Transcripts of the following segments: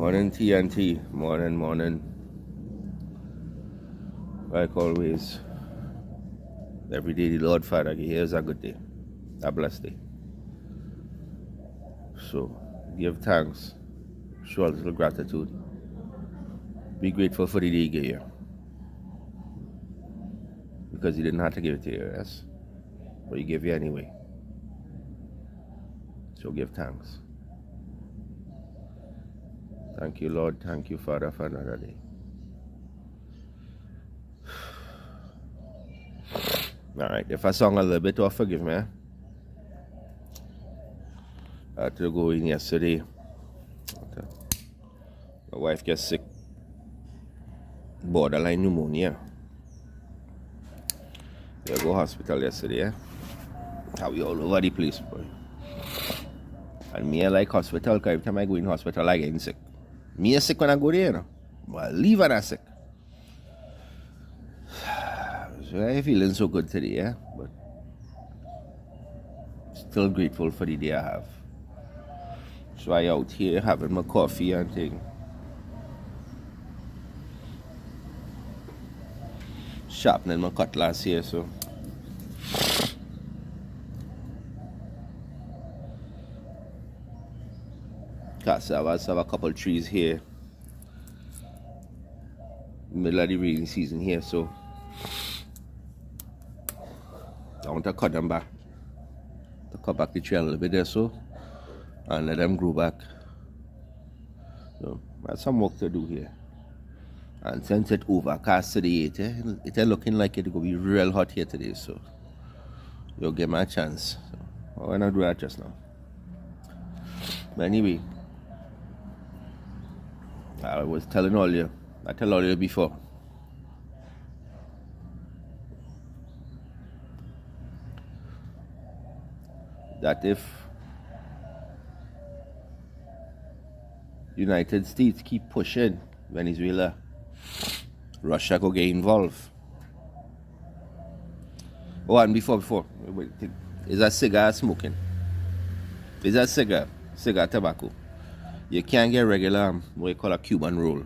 Morning TNT, morning. Like always, every day the Lord Father here's a good day, a blessed day. So give thanks, show a little gratitude, be grateful for the day you get here. Because you didn't have to give it to you, yes? But he gave you anyway. So give thanks. Thank you, Lord. Thank you, Father, for another day. Alright, if I sung a little bit off, forgive me. I had to go in yesterday. My wife gets sick. Borderline pneumonia. I go hospital yesterday, eh? How we all over the place, boy. And me, I like hospital, because every time I go in hospital, I get sick. Me is sick when I go there, you know. But I leave when I'm sick. So I'm feeling so good today, yeah? But still grateful for the day I have. So I out here having my coffee and thing. Sharpening my cutlass here, so. Cassava, have a couple trees here. Middle of the rainy season here, so I want to cut them back. To cut back the tree a little bit there, so, and let them grow back. So I have some work to do here. And since it's overcast today, it's looking like it's going to be real hot here today, so you'll get my chance. So why not do that just now? But anyway, I was telling all you, I tell all you before. That if United States keep pushing Venezuela, Russia could get involved. Oh, and before, wait, is that cigar smoking? Is that cigar tobacco? You can't get regular, what you call a Cuban roll.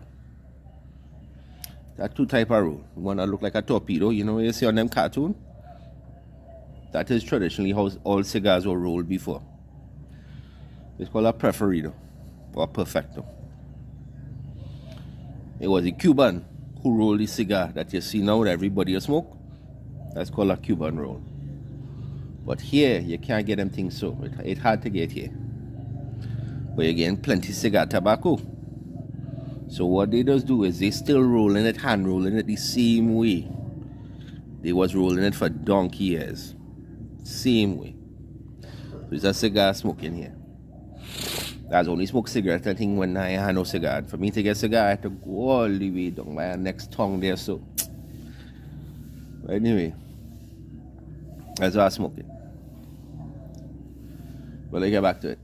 There are two types of roll. One that look like a torpedo, you know what you see on them cartoon? That is traditionally how all cigars were rolled before. It's called a preferido or perfecto. It was a Cuban who rolled the cigar that you see now that everybody smoke. That's called a Cuban roll. But here, you can't get them things so. It's hard to get here. But you're getting plenty cigar tobacco. So what they just do is they still rolling it, hand rolling it the same way. They was rolling it for donkey years. Same way. So it's a cigar smoking here. That's only smoke cigarette I think when I had no cigar. For me to get a cigar, I had to go all the way down my next tongue there, so. But anyway, that's why I smoke it. But let's get back to it.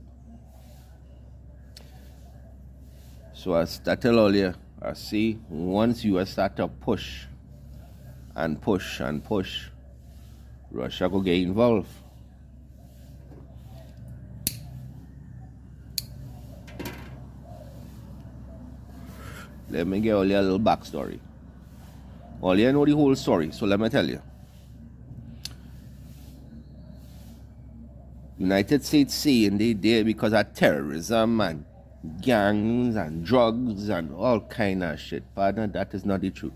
So as I tell all you, I see once you start to push, Russia will get involved. Let me give all you a little backstory. All you know the whole story, so let me tell you. United States saying they did because of terrorism and gangs and drugs and all kind of shit. Partner, that is not the truth.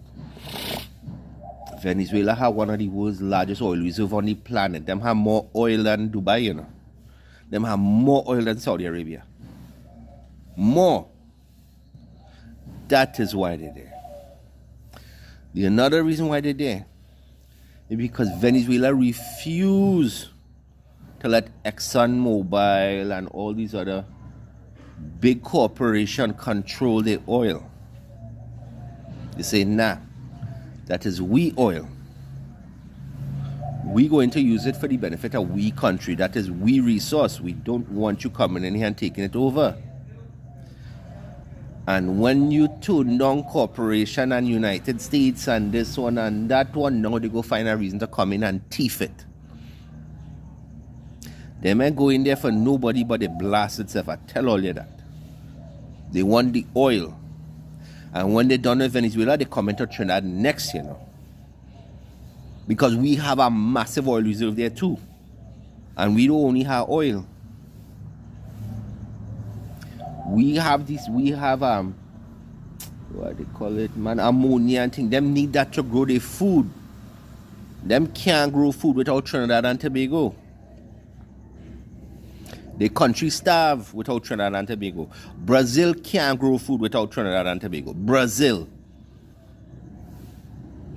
Venezuela have one of the world's largest oil reserves on the planet. Them have more oil than Dubai, you know. Them have more oil than Saudi Arabia. More. That is why they're there. The another reason why they're there is because Venezuela refused to let ExxonMobil and all these other big corporations control their oil. They say, nah, that is we oil. We going to use it for the benefit of we country. That is we resource. We don't want you coming in here and taking it over. And when you turn down corporation and United States and this one and that one, now they go find a reason to come in and thief it. They may go in there for nobody but they blast itself. I tell all you that. They want the oil. And when they're done with Venezuela, they come into Trinidad next, because we have a massive oil reserve there too. And we don't only have oil. We have what they call it, man, ammonia and thing. Them need that to grow their food. Them can't grow food without Trinidad and Tobago. The country starve without Trinidad and Tobago. Brazil can't grow food without Trinidad and Tobago. Brazil.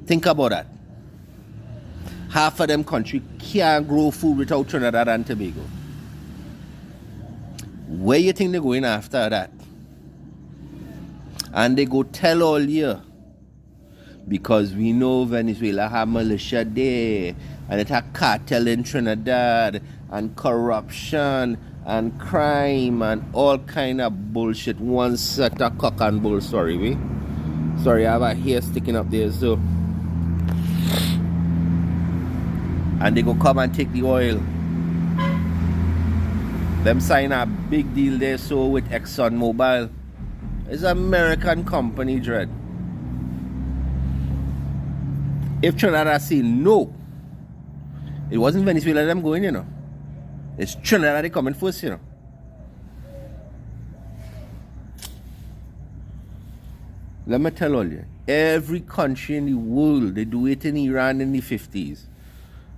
Think about that. Half of them country can't grow food without Trinidad and Tobago. Where you think they're going after that? And they go tell all year. Because we know Venezuela have militia there. And it have cartel in Trinidad. And corruption. And crime. And all kind of bullshit. One set of cock and bull story, we. Sorry, I have a hair sticking up there, so. And they go come and take the oil. Them sign a big deal there, so with ExxonMobil. It's an American company, Dread. If Trinidad say no, it wasn't Venezuela them going, It's Trinidad they coming first, Let me tell all you, every country in the world, they do it in Iran in the 50s.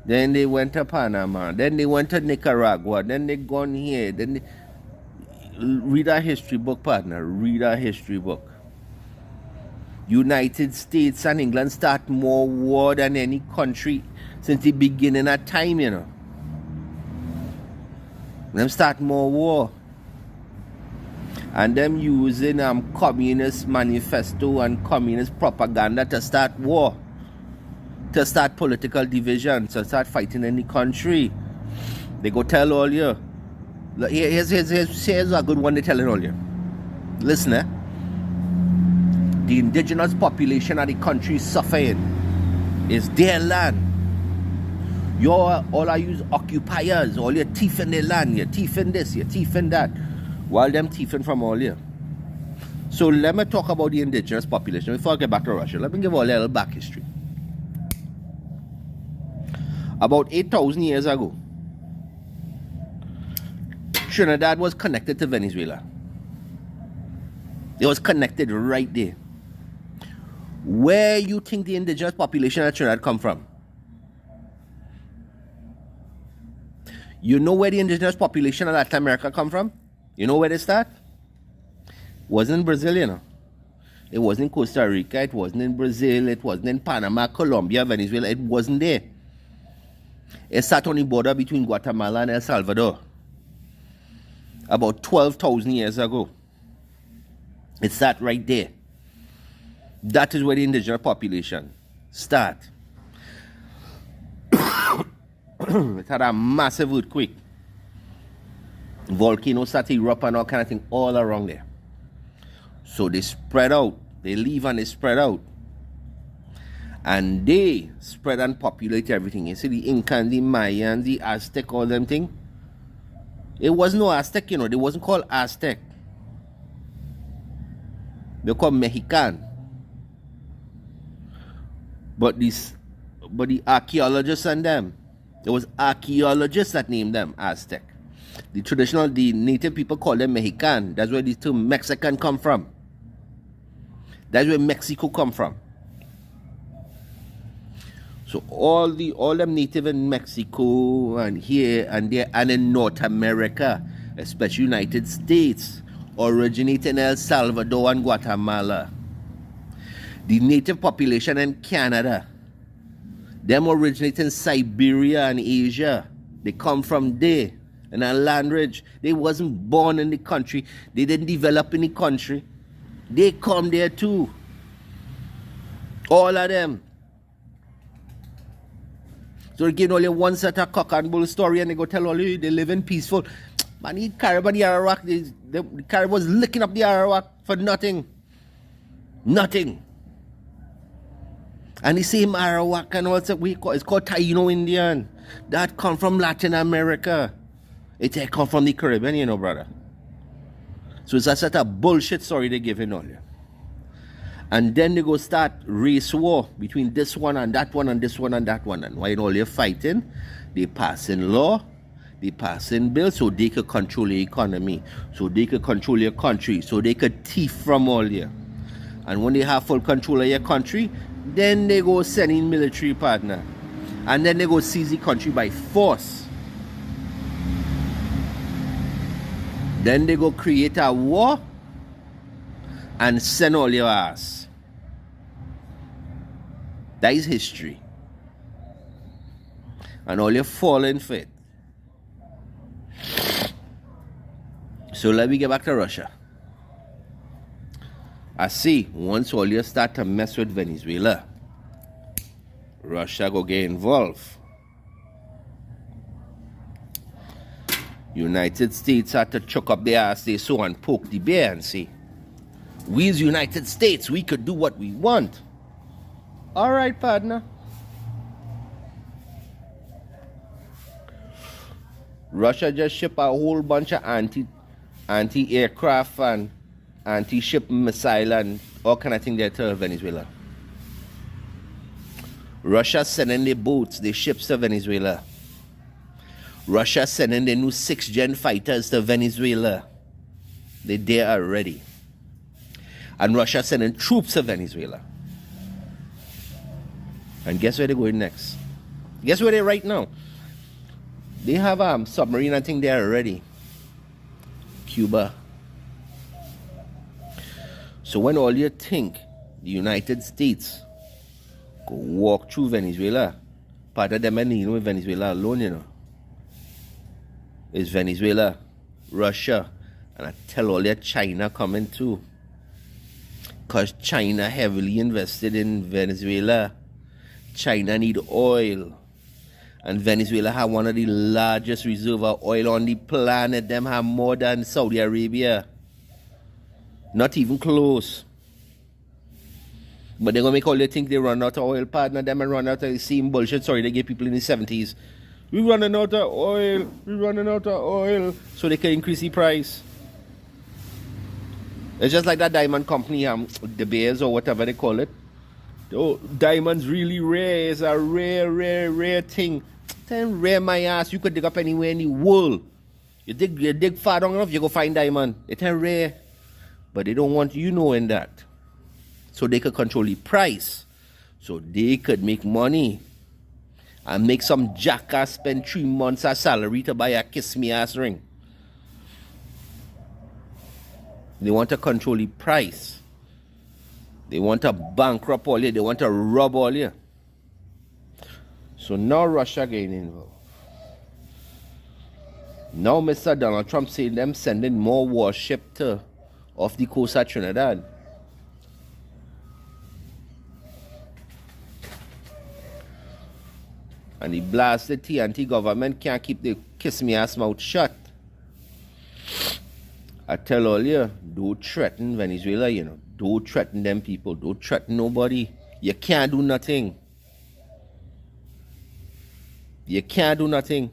Then they went to Panama. Then they went to Nicaragua. Then they gone here. Then they... Read a history book, partner. Read a history book. United States and England start more war than any country since the beginning of time, Them start more war. And them using communist manifesto and communist propaganda to start war. To start political division, to start fighting in the country. They go tell all you. Here's a good one they telling all you. Listen, The indigenous population of the country is suffering. It's their land. All I use occupiers, all your thief in their land, you're thiefing this, you're thiefing that. While them thiefing from all you. So let me talk about the indigenous population before I get back to Russia. Let me give all a little back history. About 8,000 years ago, Trinidad was connected to Venezuela. It was connected right there. Where you think the indigenous population of Trinidad come from? You know where the indigenous population of Latin America come from? You know where they start? Wasn't in Brazil, It wasn't in Costa Rica. It wasn't in Brazil. It wasn't in Panama, Colombia, Venezuela. It wasn't there. It sat on the border between Guatemala and El Salvador. About 12,000 years ago. It sat right there. That is where the indigenous population start. It had a massive earthquake. Volcano started erupting and all kind of thing all around there. So they spread out. They leave and they spread out. And they spread and populate everything. You see the Incans, the Mayans, the Aztec, all them thing. It was no Aztec, They wasn't called Aztec. They were called Mexican. But the archaeologists and them, it was archaeologists that named them Aztec. The native people call them Mexican. That's where the term Mexican come from. That's where Mexico come from. So all them native in Mexico and here and there and in North America, especially United States, originate in El Salvador and Guatemala. The native population in Canada, them originate in Siberia and Asia. They come from there in a land ridge. They wasn't born in the country. They didn't develop in the country. They come there too. All of them. So they give only one set of cock and bull story and they go tell all you they live in peaceful. Man, the Carib and the Arawak, the Carib was licking up the Arawak for nothing. Nothing. And the same Arawak and what's it it's called Taino Indian. That come from Latin America. It come from the Caribbean, brother. So it's a set of bullshit story they giving all you. And then they go start race war between this one and that one and this one and that one. And while all you're fighting, they passing law, they passing bills so they could control the economy, so they could control your country, so they could thief from all you. And when they have full control of your country, then they go send in military partner. And then they go seize the country by force. Then they go create a war and send all your ass. That is history. And all you falling for it. So let me get back to Russia. I see, once all you start to mess with Venezuela, Russia go get involved. United States had to chuck up their ass they so and poke the bear and say, we as United States, we could do what we want. All right, partner. Russia just shipped a whole bunch of anti-aircraft and anti-ship missile and all kind of thing there to Venezuela. Russia sending their boats, their ships to Venezuela. Russia sending their new 6th gen fighters to Venezuela. They're there already. And Russia sending troops to Venezuela. And guess where they're going next? Guess where they're right now? They have a submarine, I think, there already. Cuba. So when all you think the United States go walk through Venezuela, part of them ain't with Venezuela alone, you know. It's Venezuela, Russia, and I tell all you China coming too. Because China heavily invested in Venezuela. China need oil. And Venezuela have one of the largest reserve of oil on the planet. Them have more than Saudi Arabia. Not even close. But they're going to make all they think they run out of oil, partner. Them and run out of the same bullshit. Sorry, they gave people in the 70s. We're running out of oil. We're running out of oil. So they can increase the price. It's just like that diamond company, the Bears or whatever they call it. Oh, diamond's really rare. It's a rare thing. Then rare my ass. You could dig up anywhere in the world. You dig far long enough, you go find diamond. It's rare. But they don't want you knowing that. So they could control the price. So they could make money. And make some jackass spend 3 months of salary to buy a kiss me ass ring. They want to control the price. They want to bankrupt all you. They want to rob all you. So now Russia getting involved. Now Mr. Donald Trump saying them sending more warship to off the coast of Trinidad. And the blasted TNT government can't keep the kiss me ass mouth shut. I tell all you, don't threaten Venezuela, you know. Don't threaten them people. Don't threaten nobody. You can't do nothing. You can't do nothing.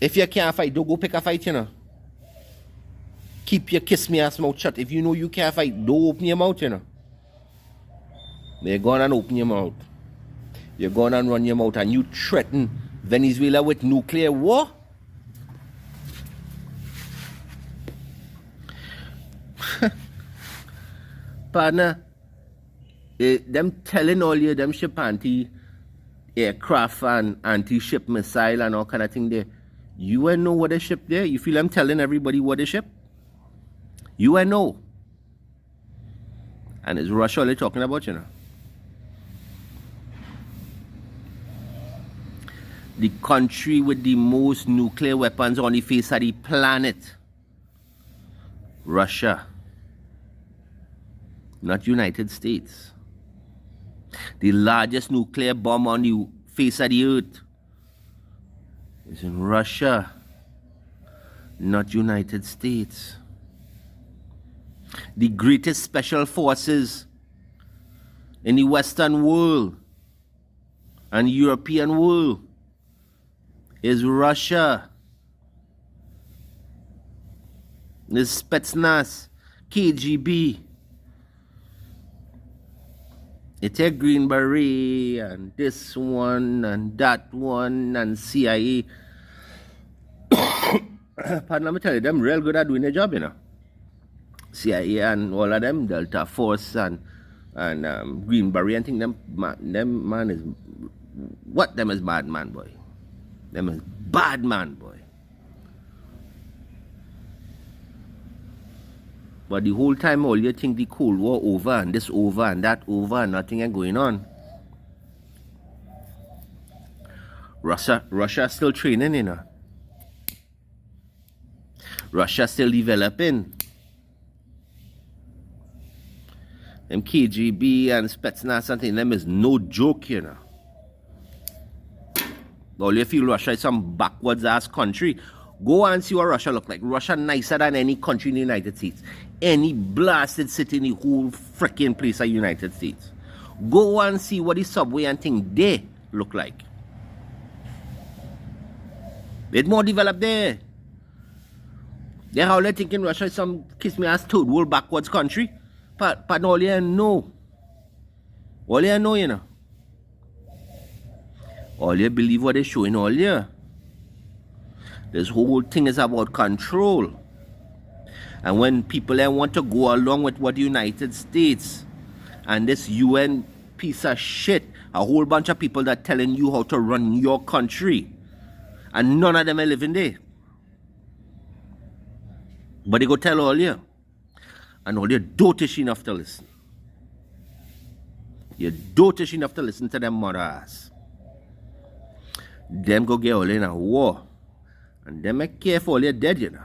If you can't fight, don't go pick a fight, you know. Keep your kiss me ass mouth shut. If you know you can't fight, don't open your mouth, you know. They're going and open your mouth. You're going and run your mouth and you threaten Venezuela with nuclear war? Partner, them telling all you, them ship anti-aircraft and anti-ship missile and all kind of thing there. You ain't know what they ship there? You feel I'm telling everybody what they ship? You ain't know. And it's Russia they're talking about, you know. The country with the most nuclear weapons on the face of the planet. Russia. Not United States. The largest nuclear bomb on the face of the earth is in Russia, not United States. The greatest special forces in the Western world and European world is Russia. This Spetsnaz, KGB. You take Green Beret and this one and that one and CIA. Pardon, let me tell you, them real good at doing their job, you know. CIA and all of them, Delta Force and Green Beret and thing, them man is, what them is bad man, boy. Them is bad man, boy. But the whole time, all you think the Cold War over and this over and that over and nothing ain't going on. Russia still training, you know. Russia still developing. Them KGB and Spetsnaz something, them is no joke, you know. All you feel Russia is some backwards ass country. Go and see what Russia look like. Russia nicer than any country in the United States. Any blasted city in the whole freaking place of United States. Go and see what the subway and thing they look like. It's more developed there. They're all thinking Russia is some kiss me ass third world backwards country. But all you know. All you know, you know. All you believe what they're showing all you. This whole thing is about control. And when people want to go along with what the United States and this UN piece of shit, a whole bunch of people that telling you how to run your country, and none of them are living there. But they go tell all you, and all you dotish enough to listen. You're dotish enough to listen to them mother ass. Them go get all in a war. And they make care for all you're dead, you know.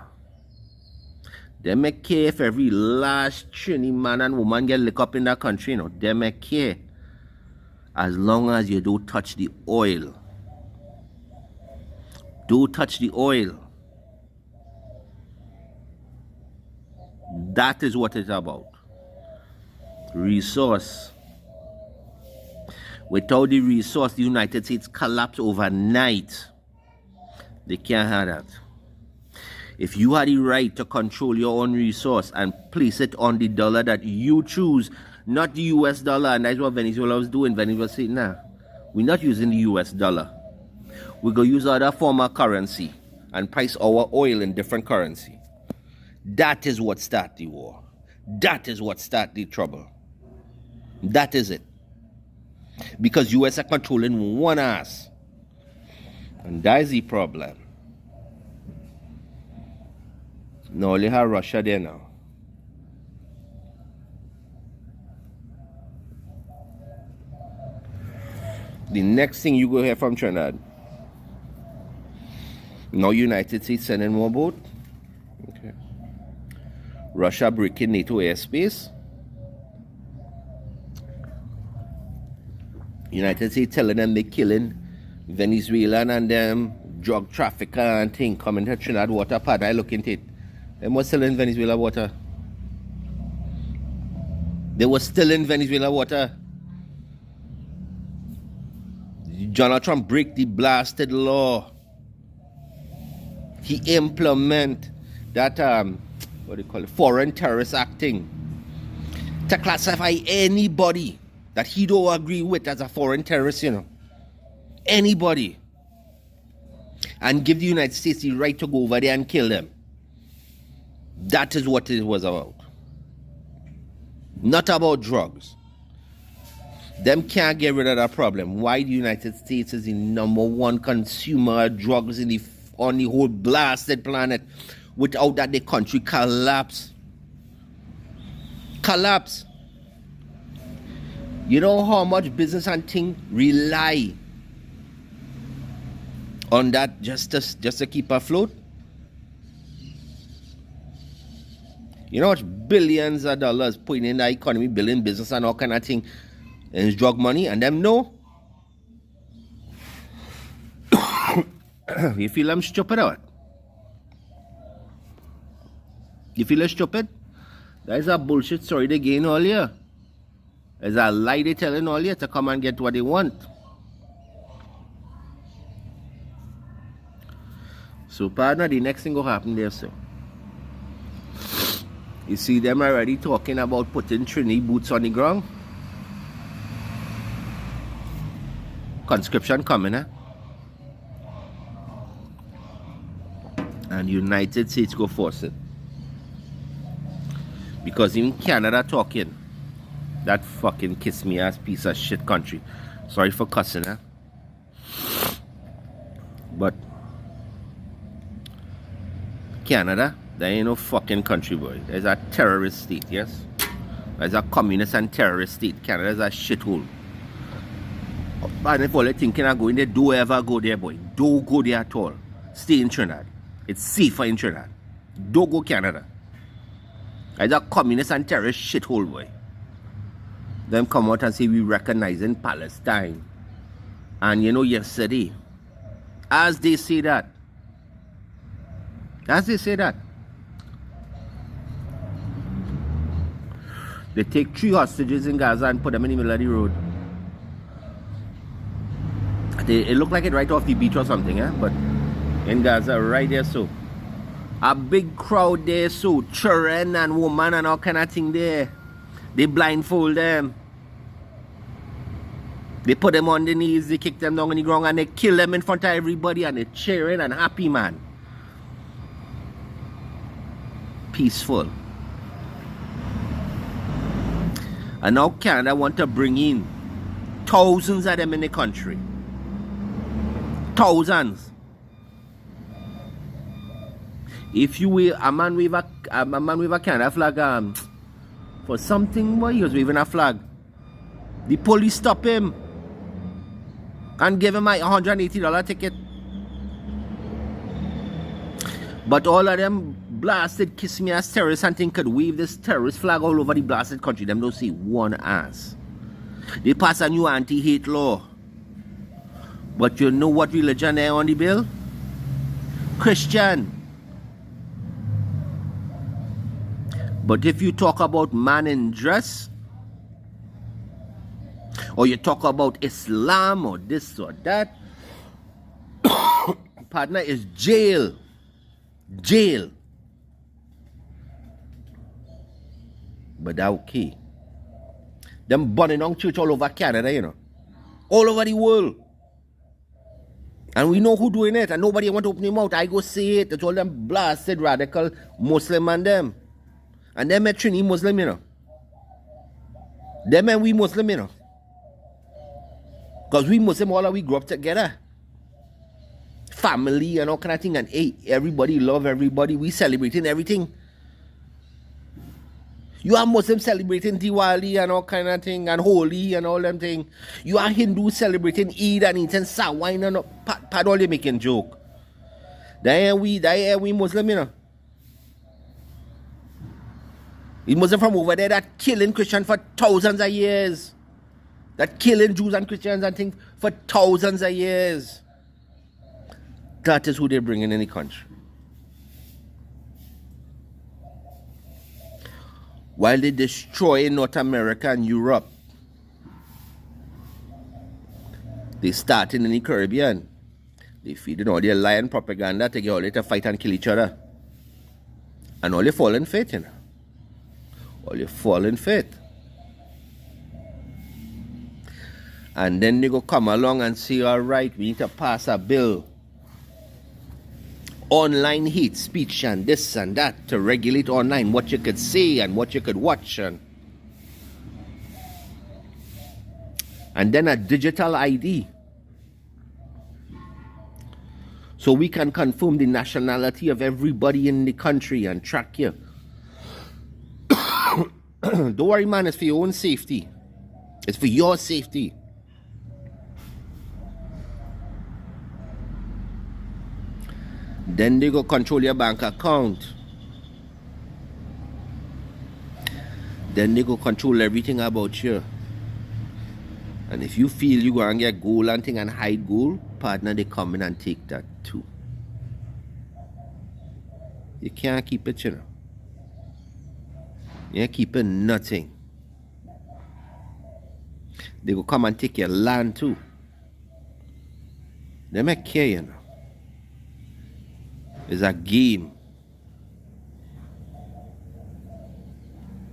They make care if every last Trini man and woman get licked up in that country, you know. They make care. As long as you don't touch the oil. Don't touch the oil. That is what it's about. Resource. Without the resource, the United States collapse overnight. They can't have that. If you had the right to control your own resource and place it on the dollar that you choose, not the US dollar, and that's what Venezuela was doing. Venezuela said, nah, we're not using the US dollar. We're going to use other form of currency and price our oil in different currency. That is what started the war. That is what started the trouble. That is it. Because US are controlling one ass. And that is the problem. Now you have Russia there now. The next thing you go hear from Trinidad. Now United States sending more boat. Okay. Russia breaking NATO airspace. United States telling them they're killing Venezuelan and them drug trafficker and thing coming to Trinidad water pad. I look into it. They were still in Venezuela water. They were still in Venezuela water. Donald Trump break the blasted law. He implement that what do you call it? Foreign terrorist acting to classify anybody that he don't agree with as a foreign terrorist, you know. Anybody. And give the United States the right to go over there and kill them. That is what it was about. Not about drugs. Them can't get rid of that problem. Why the United States is the #1 consumer of drugs on the whole blasted planet. Without that, the country collapse. Collapse. You know how much business and thing rely on that just to keep afloat? You know how much billions of dollars putting in the economy, building business and all kind of thing, and it's drug money, and them no? You feel I'm stupid or what? You feel I'm stupid? That is a bullshit story they gain all year. It's a lie they telling all year to come and get what they want. So partner, the next thing will happen there, so. You see them already talking about putting Trini boots on the ground. Conscription coming, eh? And United States go force it. Because even Canada talking, that fucking kiss me ass piece of shit country. Sorry for cussing, eh? But Canada, there ain't no fucking country, boy. There's a terrorist state, yes? There's a communist and terrorist state. Canada's a shithole. And if all you're thinking of going there, don't ever go there, boy. Don't go there at all. Stay in Trinidad. It's safer in Trinidad. Don't go Canada. It's a communist and terrorist shithole, boy. Them come out and say we recognizing Palestine. And you know, yesterday, as they say that, they take 3 hostages in Gaza and put them in the middle of the road. It looked like it right off the beach or something, eh? But in Gaza, right there, so. A big crowd there, so. Children and women and all kind of thing there. They blindfold them. They put them on the knees, they kick them down on the ground, and they kill them in front of everybody, and they're cheering and happy, man. Peaceful. And now Canada want to bring in thousands of them in the country. Thousands. If you were a man with a Canada flag, for something, boy, he was waving a flag. The police stop him and give him a $180 ticket. But all of them blasted kiss me ass terrorists and think could wave this terrorist flag all over the blasted country. Them don't see one ass. They pass a new anti-hate law. But you know what religion they on the bill? Christian. But if you talk about man in dress, or you talk about Islam or this or that, partner, is jail. Jail. But that okay. Them burning down church all over Canada, you know. All over the world. And we know who doing it. And nobody want to open him out. I go say it. It's all them blasted radical Muslim and them. And them are Trini Muslim, you know. Them and we Muslim, you know. Because we Muslim, all of we grew up together. Family and all kind of thing. And hey, everybody love everybody. We celebrating everything. You are Muslim celebrating Diwali and all kind of thing. And Holi and all them thing. You are Hindu celebrating Eid and eating sawine and all. Pad all you making joke. There we Muslim, you know. The Muslim from over there that killing Christians for thousands of years. That killing Jews and Christians and things for thousands of years. That is who they're bringing in the country. While they destroy North America and Europe, they starting in the Caribbean. They feeding all their lying propaganda to get all they to fight and kill each other. And all they fall in faith, you know. All they fall in faith. And then they go come along and say, all right, we need to pass a bill. Online hate speech and this and that to regulate online what you could say and what you could watch. And then a digital ID. So we can confirm the nationality of everybody in the country and track you. Don't worry, man, it's for your own safety. It's for your safety. Then they go control your bank account. Then they go control everything about you. And if you feel you go and get gold and thing and hide gold, partner, they come in and take that too. You can't keep it, you know. You ain't keeping nothing. They go come and take your land too. They make care, you know. It's a game.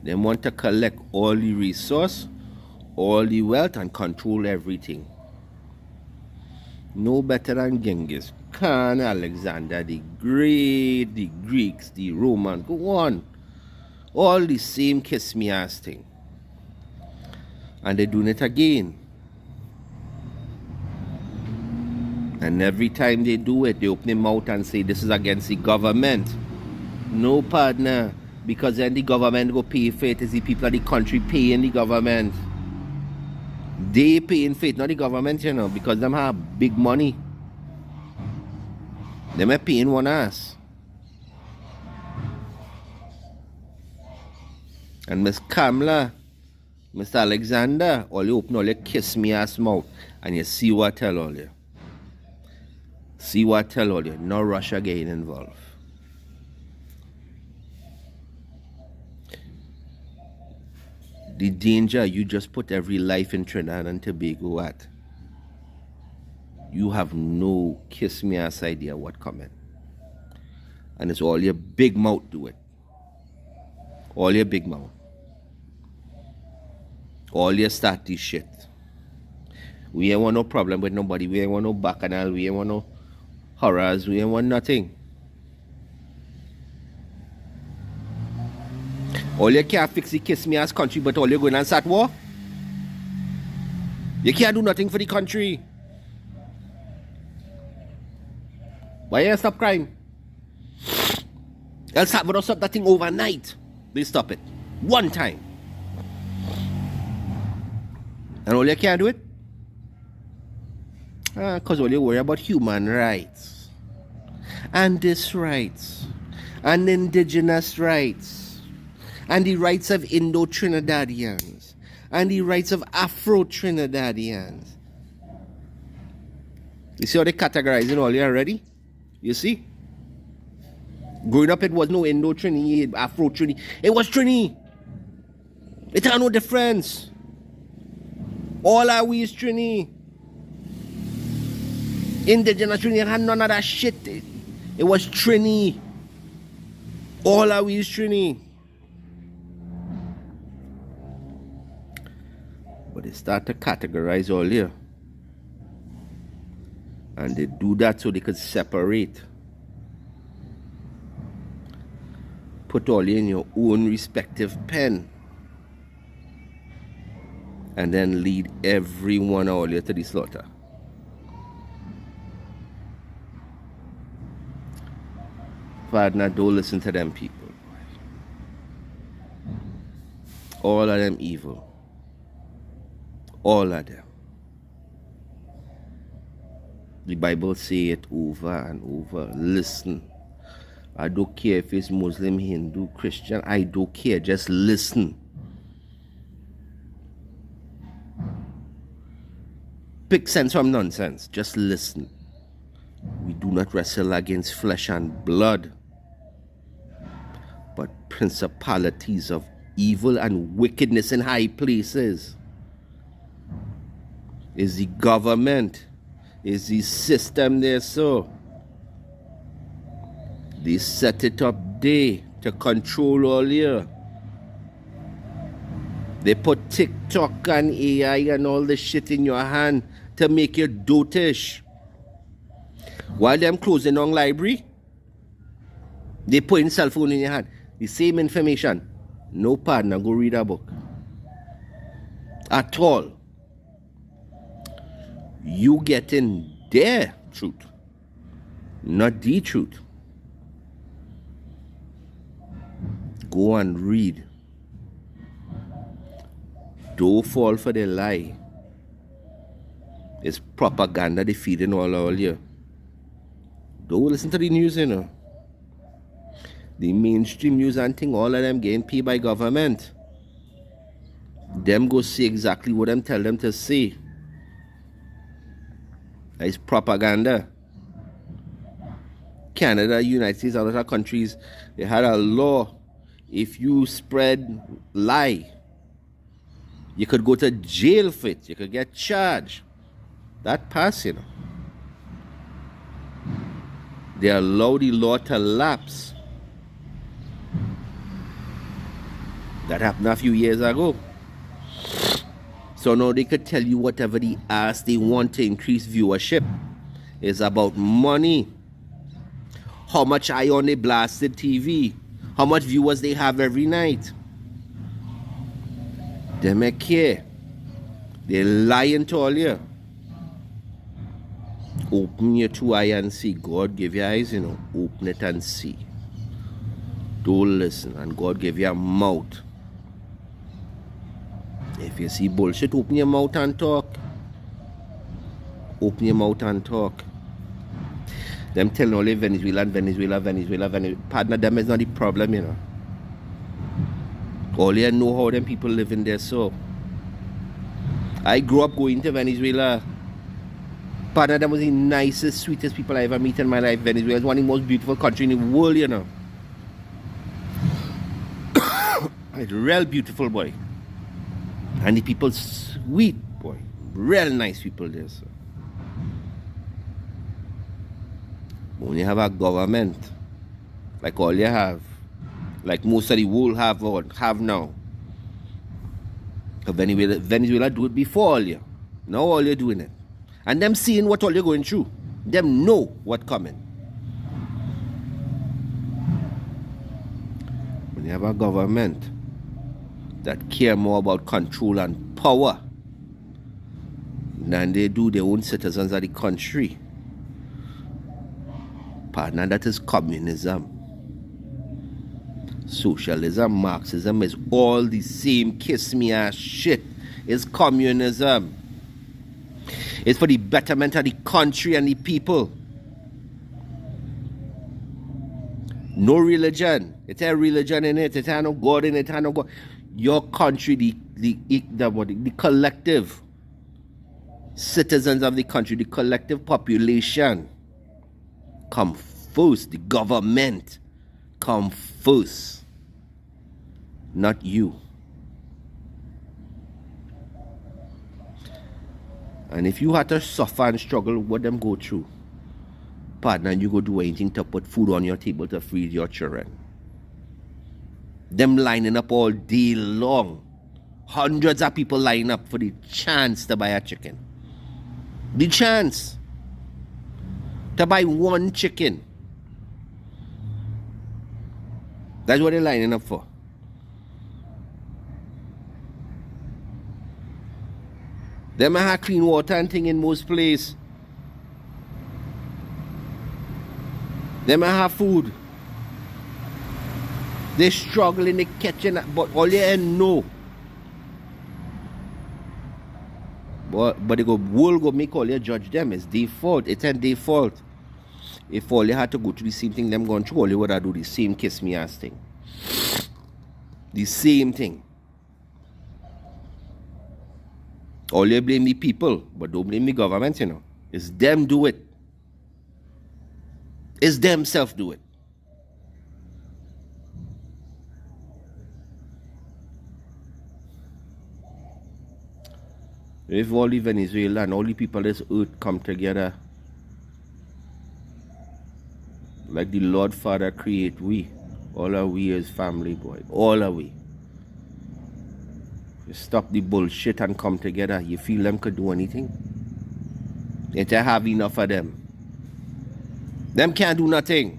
They want to collect all the resource, all the wealth, and control everything. No better than Genghis Khan, Alexander the Great, the Greeks, the Romans, go on. All the same kiss me ass thing. And they're doing it again. And every time they do it, they open their mouth and say this is against the government. No, partner, because then the government go pay for it. It's the people of the country paying the government. They paying for it, not the government, you know, because them have big money. Them are paying one ass. And Miss Kamala, Mr. Alexander, all you open all your kiss me ass mouth and you see what I tell all you. See what I tell all you. No Russia getting involved. The danger you just put every life in Trinidad and Tobago at. You have no kiss me ass idea what coming. And it's all your big mouth do it. All your big mouth. All your start this shit. We ain't want no problem with nobody. We ain't want no bacchanal. We ain't want no horrors. We ain't want nothing. All you can't fix the kiss me ass country, but all you're going and start war. You can't do nothing for the country. Why you stop crime? El Salvador stop that thing overnight. They stop it. One time. And all you can't do it? Because all you worry about human rights. And this rights. And indigenous rights. And the rights of Indo-Trinidadians. And the rights of Afro-Trinidadians. You see how they categorizing all you already? You see? Growing up, it was no Indo-Trini, Afro-Trini. It was Trini. It had no difference. All our we is Trini. Indigenous Trini had none of that shit. It was Trini. All our we is Trini. But they start to categorize all here. And they do that so they could separate. Put all in your own respective pen. And then lead everyone all here to the slaughter. Partner, don't listen to them people. All of them evil. All of them. The Bible say it over and over. Listen. I don't care if it's Muslim, Hindu, Christian. I don't care. Just listen. Pick sense from nonsense. Just listen. We do not wrestle against flesh and blood, but principalities of evil and wickedness in high places. Is the government, is the system there so? They set it up there to control all here. They put TikTok and AI and all the shit in your hand to make you dotish. While them closing on library, they putting cell phone in your hand. The same information. No partner, go read a book. At all. You getting their truth, not the truth. Go and read. Don't fall for the lie. It's propaganda they feeding all you. Don't listen to the news, you know. The mainstream news and thing, all of them getting paid by government. Them go say exactly what them tell them to say. It's propaganda. Canada, United States, and other countries, they had a law. If you spread lie, you could go to jail for it. You could get charged. That passed, you know. They allow the law to lapse. That happened a few years ago. So now they could tell you whatever they ask they want to increase viewership. It's about money. How much eye on the blasted TV. How much viewers they have every night. They may care. They're lying to all you. Open your two eyes and see. God give you eyes, you know. Open it and see. Don't listen. And God give you a mouth. If you see bullshit, open your mouth and talk. Open your mouth and talk. Them telling only Venezuela. Partner, them is not the problem, you know. All you know how them people live in there, so. I grew up going to Venezuela. Partner, them was the nicest, sweetest people I ever meet in my life. Venezuela is one of the most beautiful countries in the world, you know. It's real beautiful, boy. And the people sweet, boy. Real nice people there, so. When you have a government, like all you have, like most of the world have now. Venezuela do it before all you. Now all you're doing it. And them seeing what all you're going through. Them know what coming. When you have a government that care more about control and power than they do their own citizens of the country. Partner, that is communism. Socialism, Marxism is all the same kiss me ass shit. It's communism. It's for the betterment of the country and the people. No religion. It ain't religion in it. It ain't no God in it. It ain't no God. Your country, the collective citizens of the country, the collective population come first. The government come first. Not you. And if you had to suffer and struggle, what them go through, partner, you go do anything to put food on your table to feed your children. Them lining up all day long. Hundreds of people line up for the chance to buy a chicken. The chance to buy one chicken. That's what they're lining up for. They might have clean water and thing in most places. They might have food. They struggle in the kitchen, but all you know. But the world go make all you judge them. It's their fault. It's not their fault. If all you had to go through the same thing them going through, all you would have do the same kiss me ass thing. The same thing. All you blame the people, but don't blame the government, you know. It's them do it. It's themselves do it. If all the Venezuela and all the people on this earth come together, like the Lord Father create we, all are we as family, boy. All are we. Stop the bullshit and come together. You feel them could do anything? They don't have enough of them. Them can't do nothing.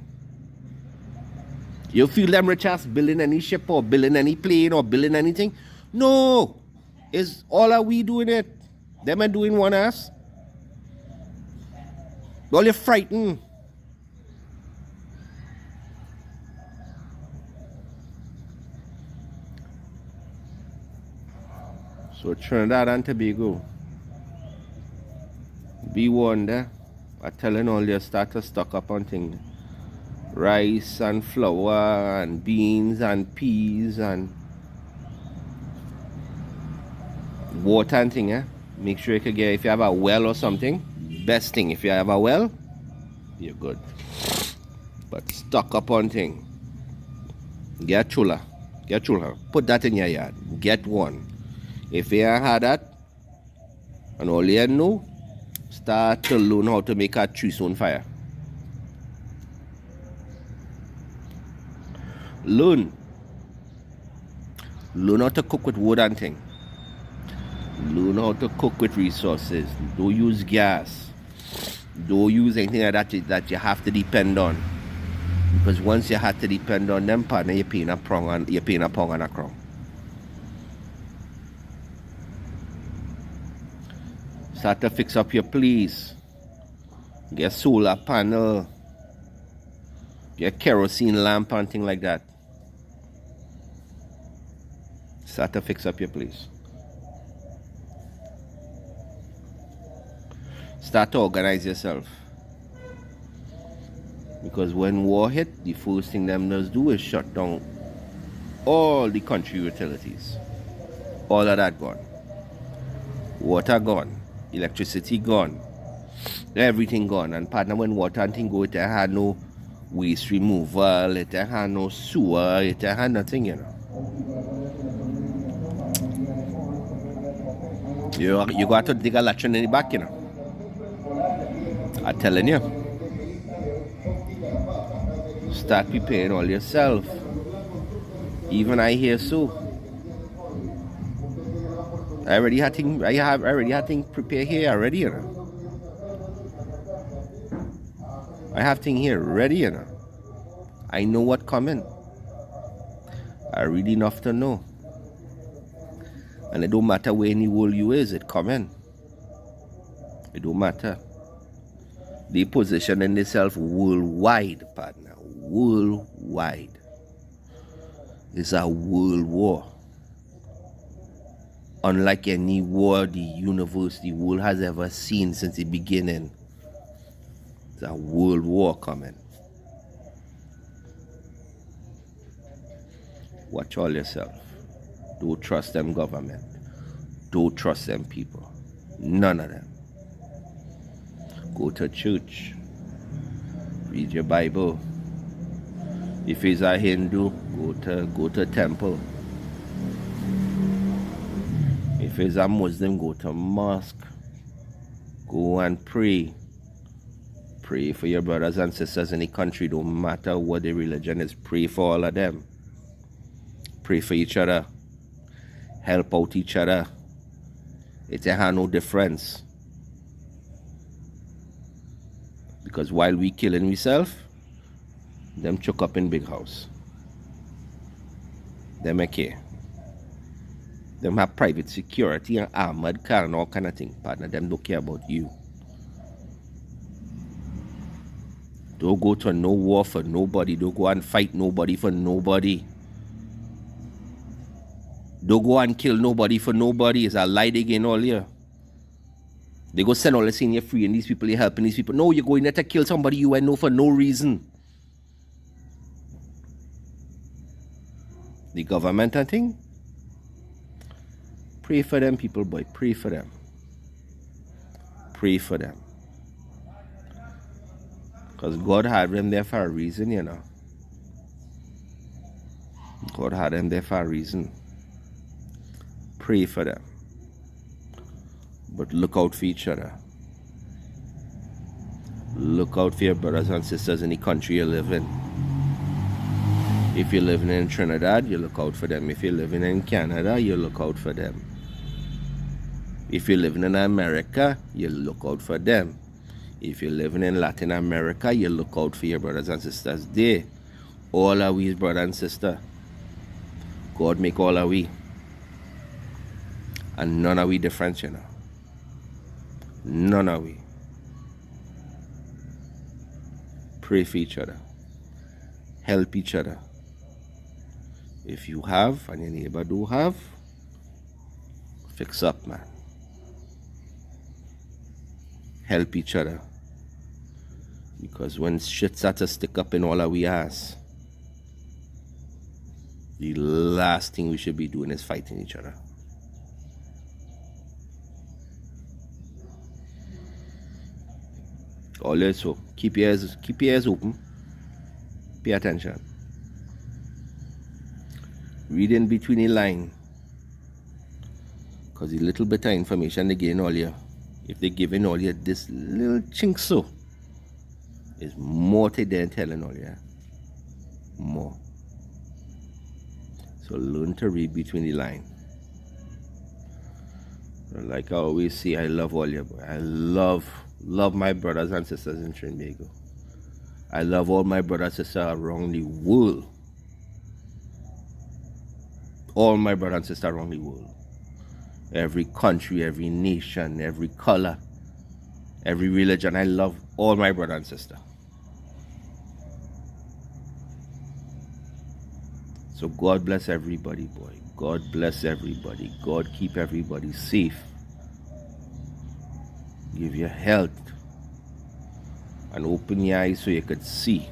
You feel them rich as building any ship or building any plane or building anything? No. It's all are we doing it. Them are doing one ass. All you're frightened. So Trinidad and Tobago, be warned there. I'm telling all you start to stock up on things. Rice and flour and beans and peas and water and thing, eh? Make sure you can get, if you have a well or something, best thing, if you have a well, you're good. But stock up on thing. Get chula. Get chula. Put that in your yard. Get one. If you ain't had that, and all you know, start to learn how to make a tree on fire. Learn Learn how to cook with wood and thing. Learn how to cook with resources. Don't use gas. Don't use anything like that you have to depend on. Because once you have to depend on them, partner, you're paying a pound and a crown. Start to fix up your place. Get solar panel. Get kerosene lamp and thing like that. Start to fix up your place. Start to organize yourself. Because when war hit, the first thing them does do is shut down all the country utilities. All of that gone. Water gone. Electricity gone. Everything gone. And partner, when water and thing go, it had no waste removal, it had no sewer, it had nothing, you know. You got to dig a latrine in the back, you know. I'm telling you. Start preparing all yourself. Even I hear so. I already had things prepared here already, you know. I have things here ready, you know. I know what coming. I read enough to know. And it don't matter where in the world you is, it coming. It don't matter. They positioning themselves worldwide, partner. Worldwide. It's a world war. Unlike any war the world has ever seen since the beginning. It's a world war coming. Watch all yourself. Don't trust them government. Don't trust them people. None of them. Go to church. Read your Bible. If he's a Hindu, go to temple. If he's a Muslim, go to mosque. Go and pray. Pray for your brothers and sisters in the country. Don't matter what the religion is. Pray for all of them. Pray for each other. Help out each other. It has no difference. Because while we killing ourselves, them choke up in big house. Them okay. Them have private security and armored car and all kind of thing. Partner, them don't care about you. Don't go to no war for nobody. Don't go and fight nobody for nobody. Don't go and kill nobody for nobody. It's a lie again all year. They go send all the saying you're free and these people you're helping these people. No, you're going there to kill somebody you know for no reason. The government and thing. Pray for them people, boy. Pray for them. Pray for them. Because God had them there for a reason, you know. God had them there for a reason. Pray for them. But look out for each other. Look out for your brothers and sisters in the country you live in. If you're living in Trinidad, you look out for them. If you're living in Canada, you look out for them. If you're living in America, you look out for them. If you're living in Latin America, you look out for your brothers and sisters there. All are we brother and sister. God make all are we. And none are we different, you know. None are we. Pray for each other. Help each other. If you have and your neighbor do have, fix up, man. Help each other. Because when shit starts to stick up in all of we ass, the last thing we should be doing is fighting each other. Always so. Keep your ears open. Pay attention. Read in between the line. Because the little bit of information they give all you, if they giving all you this little chink so, is more to than telling all you. More. So learn to read between the lines. Like I always say, I love all you. I love my brothers and sisters in Trinidad. I love all my brothers and sisters around the world. All my brothers and sisters around the world. Every country, every nation, every color, every religion. I love all my brothers and sisters. So God bless everybody, boy. God bless everybody. God keep everybody safe. Give you health. And open your eyes so you could see.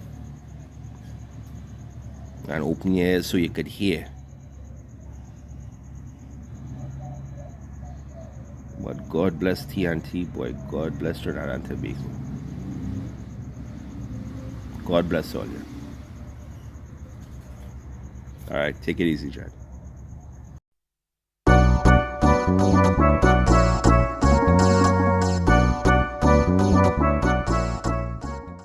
And open your ears so you could hear. But God bless TNT, boy. God bless Trinidad and Tobago. God bless all you. All right, take it easy, Jack.